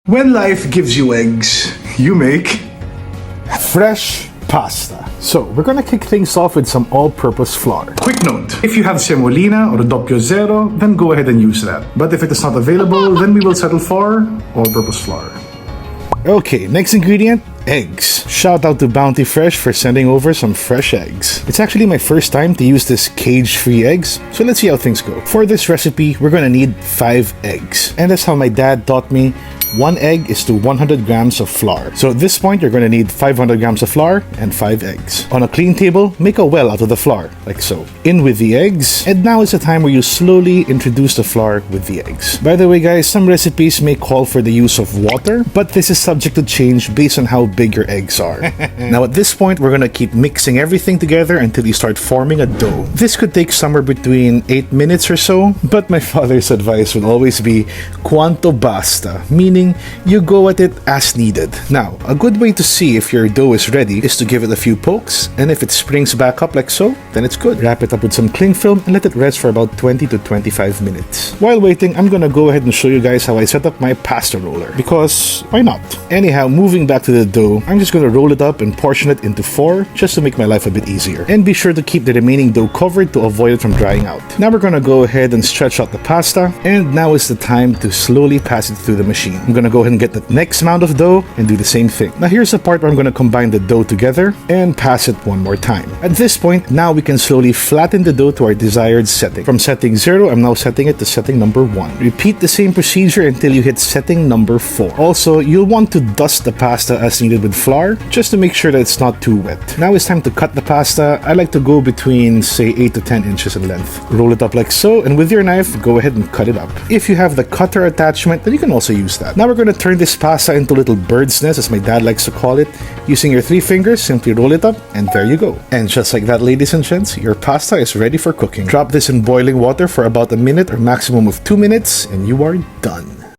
When life gives you eggs, you make fresh pasta. So we're gonna kick things off with some all-purpose flour. Quick note, if you have semolina or doppio zero, then go ahead and use that. But if it is not available, then we will settle for all-purpose flour. Okay, next ingredient, eggs. Shout out to Bounty Fresh for sending over some fresh eggs. It's actually my first time to use this cage-free eggs, so let's see how things go. For this recipe, we're gonna need 5 eggs. And that's how my dad taught me. 1 egg is to 100 grams of flour. So at this point, you're going to need 500 grams of flour and 5 eggs. On a clean table, make a well out of the flour, like so. In with the eggs, and now is the time where you slowly introduce the flour with the eggs. By the way guys, some recipes may call for the use of water, but this is subject to change based on how big your eggs are. Now at this point, we're going to keep mixing everything together until you start forming a dough. This could take somewhere between 8 minutes or so, but my father's advice would always be quanto basta, meaning you go at it as needed. Now, a good way to see if your dough is ready is to give it a few pokes, and if it springs back up like so, then it's good. Wrap it up with some cling film and let it rest for about 20 to 25 minutes. While waiting, I'm gonna go ahead and show you guys how I set up my pasta roller, because why not? Anyhow, moving back to the dough, I'm just gonna roll it up and portion it into 4 just to make my life a bit easier. And be sure to keep the remaining dough covered to avoid it from drying out. Now we're gonna go ahead and stretch out the pasta, and now is the time to slowly pass it through the machine. I'm gonna go ahead and get the next amount of dough and do the same thing. Now here's the part where I'm going to combine the dough together and pass it one more time. At this point, now we can slowly flatten the dough to our desired setting. From setting 0, I'm now setting it to setting number 1. Repeat the same procedure until you hit setting number 4. Also, you'll want to dust the pasta as needed with flour, just to make sure that it's not too wet. Now it's time to cut the pasta. I like to go between, say, 8 to 10 inches in length. Roll it up like so, and with your knife, go ahead and cut it up. If you have the cutter attachment, then you can also use that. Now we're going to turn this pasta into a little bird's nest, as my dad likes to call it. Using your 3 fingers, simply roll it up, and there you go. And just like that, ladies and gents, your pasta is ready for cooking. Drop this in boiling water for about a minute or maximum of 2 minutes, and you are done.